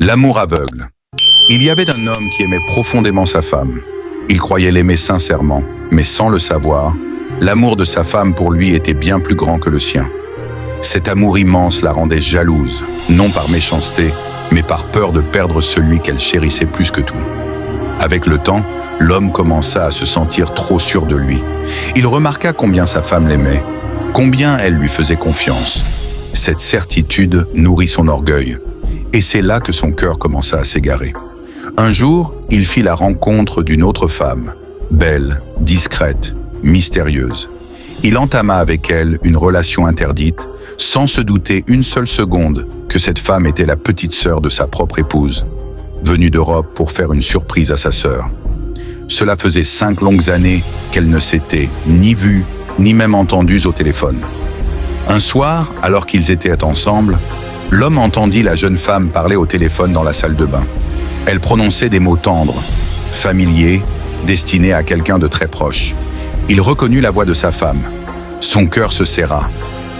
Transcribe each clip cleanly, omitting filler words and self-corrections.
L'amour aveugle. Il y avait un homme qui aimait profondément sa femme. Il croyait l'aimer sincèrement, mais sans le savoir, l'amour de sa femme pour lui était bien plus grand que le sien. Cet amour immense la rendait jalouse, non par méchanceté, mais par peur de perdre celui qu'elle chérissait plus que tout. Avec le temps, l'homme commença à se sentir trop sûr de lui. Il remarqua combien sa femme l'aimait, combien elle lui faisait confiance. Cette certitude nourrit son orgueil, et c'est là que son cœur commença à s'égarer. Un jour, il fit la rencontre d'une autre femme, belle, discrète, mystérieuse. Il entama avec elle une relation interdite, sans se douter une seule seconde que cette femme était la petite sœur de sa propre épouse, venue d'Europe pour faire une surprise à sa sœur. Cela faisait 5 longues années qu'elle ne s'était ni vue, ni même entendue au téléphone. Un soir, alors qu'ils étaient ensemble, l'homme entendit la jeune femme parler au téléphone dans la salle de bain. Elle prononçait des mots tendres, familiers, destinés à quelqu'un de très proche. Il reconnut la voix de sa femme. Son cœur se serra.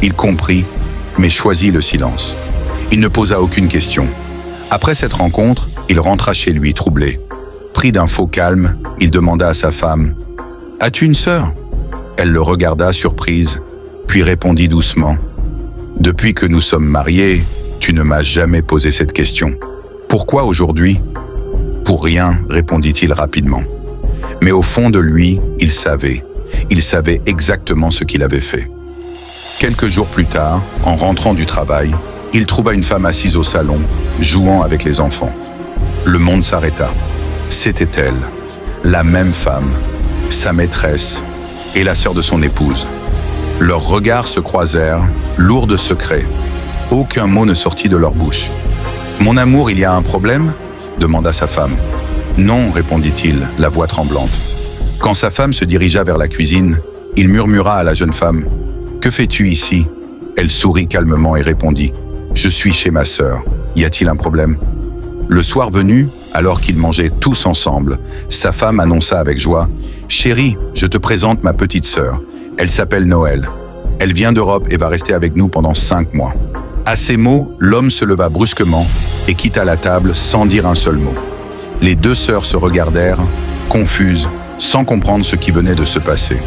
Il comprit, mais choisit le silence. Il ne posa aucune question. Après cette rencontre, il rentra chez lui troublé. Pris d'un faux calme, il demanda à sa femme « As-tu une sœur ?» Elle le regarda surprise, puis répondit doucement « Depuis que nous sommes mariés, tu ne m'as jamais posé cette question. Pourquoi aujourd'hui ?»« Pour rien, répondit-il rapidement. Mais au fond de lui, il savait exactement ce qu'il avait fait. Quelques jours plus tard, en rentrant du travail, il trouva une femme assise au salon, jouant avec les enfants. Le monde s'arrêta. C'était elle, la même femme, sa maîtresse et la sœur de son épouse. Leurs regards se croisèrent, lourds de secrets. Aucun mot ne sortit de leur bouche. « Mon amour, il y a un problème ?» demanda sa femme. « Non, répondit-il, la voix tremblante. » Quand sa femme se dirigea vers la cuisine, il murmura à la jeune femme « Que fais-tu ici ?» Elle sourit calmement et répondit « Je suis chez ma sœur. Y a-t-il un problème ?» Le soir venu, alors qu'ils mangeaient tous ensemble, sa femme annonça avec joie « Chérie, je te présente ma petite sœur. Elle s'appelle Noël. Elle vient d'Europe et va rester avec nous pendant 5 mois. » À ces mots, l'homme se leva brusquement et quitta la table sans dire un seul mot. Les 2 sœurs se regardèrent, confuses, sans comprendre ce qui venait de se passer.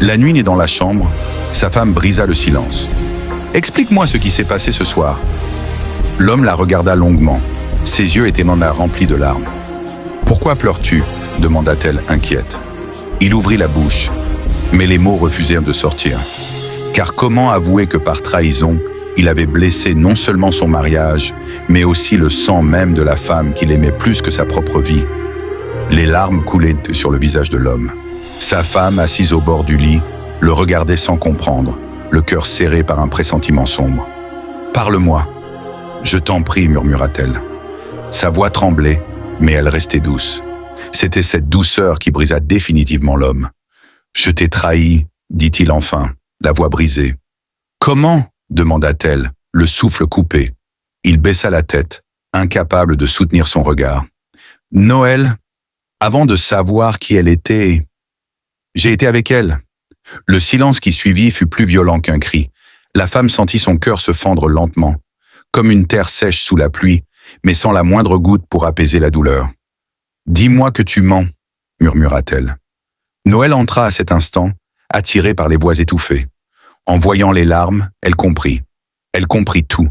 La nuit née dans la chambre, sa femme brisa le silence. « Explique-moi ce qui s'est passé ce soir. » L'homme la regarda longuement. Ses yeux étaient maintenant remplis de larmes. « Pourquoi pleures-tu » demanda-t-elle inquiète. Il ouvrit la bouche, mais les mots refusèrent de sortir. Car comment avouer que par trahison, il avait blessé non seulement son mariage, mais aussi le sang même de la femme qu'il aimait plus que sa propre vie. Les larmes coulaient sur le visage de l'homme. Sa femme, assise au bord du lit, le regardait sans comprendre, le cœur serré par un pressentiment sombre. « Parle-moi. »« Je t'en prie, murmura-t-elle. » Sa voix tremblait, mais elle restait douce. C'était cette douceur qui brisa définitivement l'homme. « Je t'ai trahi, dit-il enfin, la voix brisée. « Comment ?» demanda-t-elle, le souffle coupé. Il baissa la tête, incapable de soutenir son regard. « Noël, avant de savoir qui elle était, j'ai été avec elle. » Le silence qui suivit fut plus violent qu'un cri. La femme sentit son cœur se fendre lentement, comme une terre sèche sous la pluie, mais sans la moindre goutte pour apaiser la douleur. « Dis-moi que tu mens, » murmura-t-elle. Noël entra à cet instant, attiré par les voix étouffées. En voyant les larmes, elle comprit. Elle comprit tout.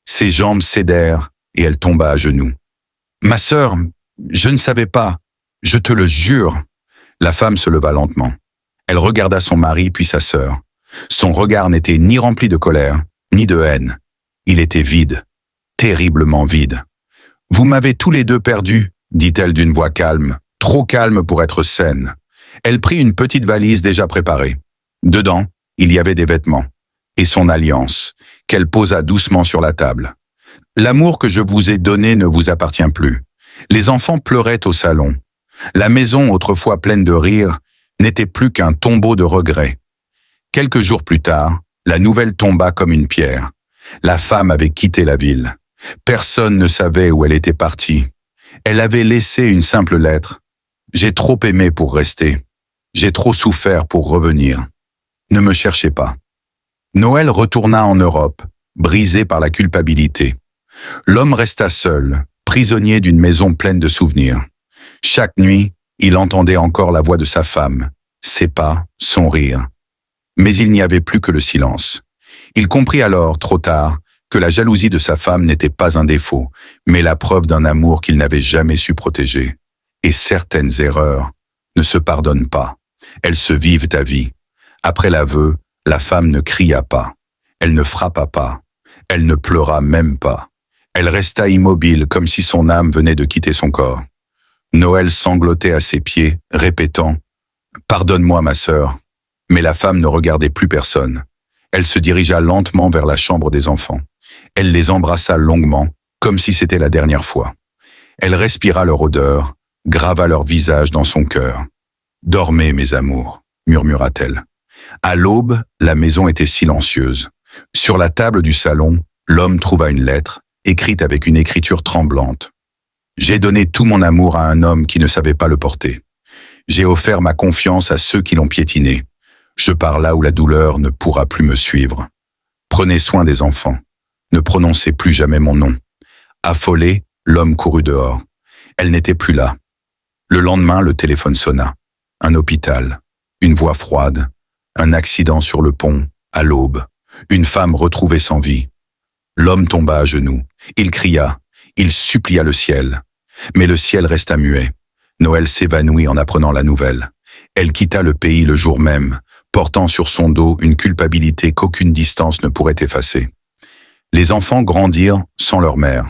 Ses jambes cédèrent et elle tomba à genoux. « Ma sœur, je ne savais pas, je te le jure. » La femme se leva lentement. Elle regarda son mari puis sa sœur. Son regard n'était ni rempli de colère, ni de haine. Il était vide, terriblement vide. « Vous m'avez tous les deux perdu, » dit-elle d'une voix calme, trop calme pour être saine. Elle prit une petite valise déjà préparée. Dedans, il y avait des vêtements et son alliance, qu'elle posa doucement sur la table. « L'amour que je vous ai donné ne vous appartient plus. » Les enfants pleuraient au salon. La maison, autrefois pleine de rires, n'était plus qu'un tombeau de regrets. Quelques jours plus tard, la nouvelle tomba comme une pierre. La femme avait quitté la ville. Personne ne savait où elle était partie. Elle avait laissé une simple lettre. « J'ai trop aimé pour rester. J'ai trop souffert pour revenir. Ne me cherchez pas. » Noël retourna en Europe, brisé par la culpabilité. L'homme resta seul, prisonnier d'une maison pleine de souvenirs. Chaque nuit, il entendait encore la voix de sa femme, ses pas, son rire. Mais il n'y avait plus que le silence. Il comprit alors, trop tard, que la jalousie de sa femme n'était pas un défaut, mais la preuve d'un amour qu'il n'avait jamais su protéger. Et certaines erreurs ne se pardonnent pas. Elles se vivent à vie. Après l'aveu, la femme ne cria pas. Elle ne frappa pas. Elle ne pleura même pas. Elle resta immobile comme si son âme venait de quitter son corps. Noël sanglotait à ses pieds, répétant « Pardonne-moi, ma sœur ». Mais la femme ne regardait plus personne. Elle se dirigea lentement vers la chambre des enfants. Elle les embrassa longuement, comme si c'était la dernière fois. Elle respira leur odeur, grava leur visage dans son cœur. « Dormez, mes amours », murmura-t-elle. À l'aube, la maison était silencieuse. Sur la table du salon, l'homme trouva une lettre, écrite avec une écriture tremblante. « J'ai donné tout mon amour à un homme qui ne savait pas le porter. J'ai offert ma confiance à ceux qui l'ont piétiné. Je pars là où la douleur ne pourra plus me suivre. Prenez soin des enfants. Ne prononcez plus jamais mon nom. » Affolé, l'homme courut dehors. Elle n'était plus là. Le lendemain, le téléphone sonna. Un hôpital, une voix froide, un accident sur le pont, à l'aube, une femme retrouvée sans vie. L'homme tomba à genoux. Il cria, il supplia le ciel. Mais le ciel resta muet. Noël s'évanouit en apprenant la nouvelle. Elle quitta le pays le jour même, portant sur son dos une culpabilité qu'aucune distance ne pourrait effacer. Les enfants grandirent sans leur mère.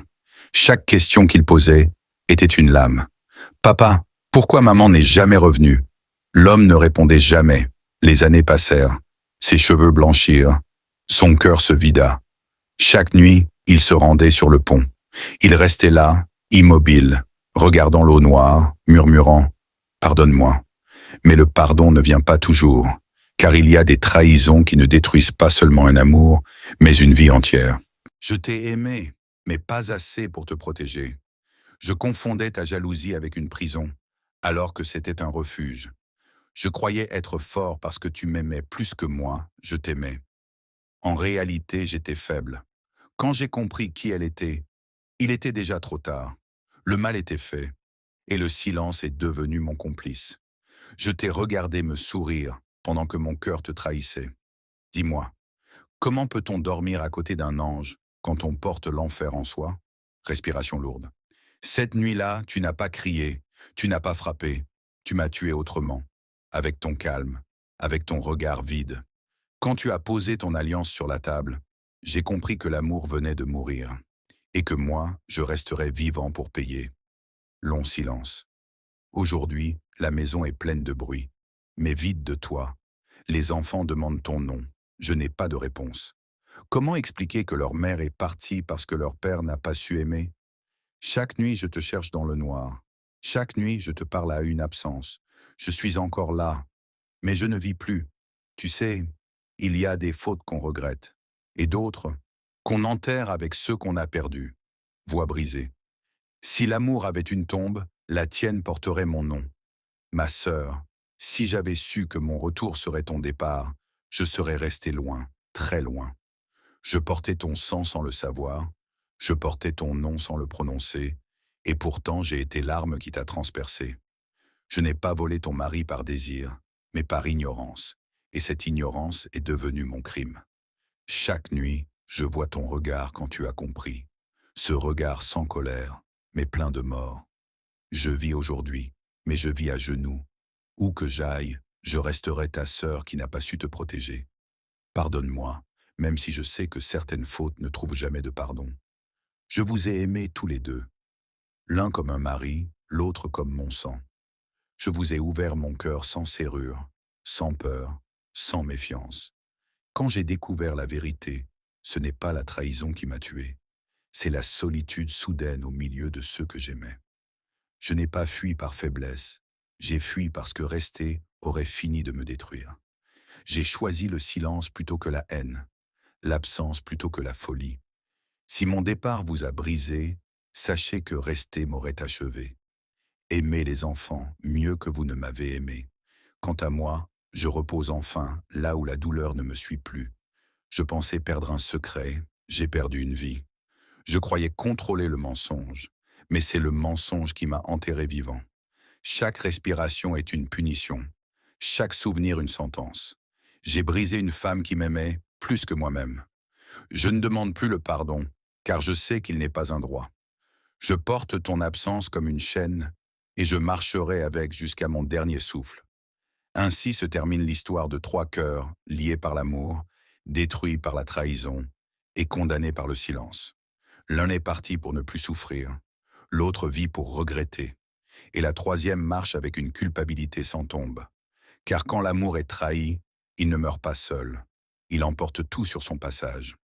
Chaque question qu'ils posaient était une lame. « Papa, pourquoi maman n'est jamais revenue ?» L'homme ne répondait jamais. Les années passèrent. Ses cheveux blanchirent. Son cœur se vida. Chaque nuit, il se rendait sur le pont. Il restait là, immobile, regardant l'eau noire, murmurant « Pardonne-moi ». Mais le pardon ne vient pas toujours, car il y a des trahisons qui ne détruisent pas seulement un amour, mais une vie entière. Je t'ai aimé, mais pas assez pour te protéger. Je confondais ta jalousie avec une prison, alors que c'était un refuge. Je croyais être fort parce que tu m'aimais plus que moi, je t'aimais. En réalité, j'étais faible. Quand j'ai compris qui elle était, il était déjà trop tard. Le mal était fait, et le silence est devenu mon complice. Je t'ai regardé me sourire pendant que mon cœur te trahissait. Dis-moi, comment peut-on dormir à côté d'un ange quand on porte l'enfer en soi? Respiration lourde. Cette nuit-là, tu n'as pas crié, tu n'as pas frappé, tu m'as tué autrement, avec ton calme, avec ton regard vide. Quand tu as posé ton alliance sur la table, j'ai compris que l'amour venait de mourir, et que moi, je resterais vivant pour payer. Long silence. Aujourd'hui, la maison est pleine de bruit, mais vide de toi. Les enfants demandent ton nom. Je n'ai pas de réponse. Comment expliquer que leur mère est partie parce que leur père n'a pas su aimer? Chaque nuit, je te cherche dans le noir. Chaque nuit, je te parle à une absence. Je suis encore là, mais je ne vis plus. Tu sais, il y a des fautes qu'on regrette, et d'autres qu'on enterre avec ceux qu'on a perdus. Voix brisée. Si l'amour avait une tombe, la tienne porterait mon nom. Ma sœur, si j'avais su que mon retour serait ton départ, je serais resté loin, très loin. Je portais ton sang sans le savoir, je portais ton nom sans le prononcer, et pourtant j'ai été l'arme qui t'a transpercé. Je n'ai pas volé ton mari par désir, mais par ignorance, et cette ignorance est devenue mon crime. Chaque nuit, je vois ton regard quand tu as compris, ce regard sans colère, mais plein de mort. Je vis aujourd'hui, mais je vis à genoux. Où que j'aille, je resterai ta sœur qui n'a pas su te protéger. Pardonne-moi, même si je sais que certaines fautes ne trouvent jamais de pardon. Je vous ai aimés tous les deux, l'un comme un mari, l'autre comme mon sang. Je vous ai ouvert mon cœur sans serrure, sans peur, sans méfiance. Quand j'ai découvert la vérité, ce n'est pas la trahison qui m'a tué, c'est la solitude soudaine au milieu de ceux que j'aimais. Je n'ai pas fui par faiblesse, j'ai fui parce que rester aurait fini de me détruire. J'ai choisi le silence plutôt que la haine, l'absence plutôt que la folie. Si mon départ vous a brisé, sachez que rester m'aurait achevé. Aimez les enfants mieux que vous ne m'avez aimé. Quant à moi, je repose enfin là où la douleur ne me suit plus. Je pensais perdre un secret, j'ai perdu une vie. Je croyais contrôler le mensonge, mais c'est le mensonge qui m'a enterré vivant. Chaque respiration est une punition, chaque souvenir une sentence. J'ai brisé une femme qui m'aimait plus que moi-même. Je ne demande plus le pardon, car je sais qu'il n'est pas un droit. Je porte ton absence comme une chaîne, et je marcherai avec jusqu'à mon dernier souffle. Ainsi se termine l'histoire de 3 cœurs liés par l'amour, détruits par la trahison et condamnés par le silence. L'un est parti pour ne plus souffrir, l'autre vit pour regretter, et la troisième marche avec une culpabilité sans tombe. Car quand l'amour est trahi, il ne meurt pas seul, il emporte tout sur son passage.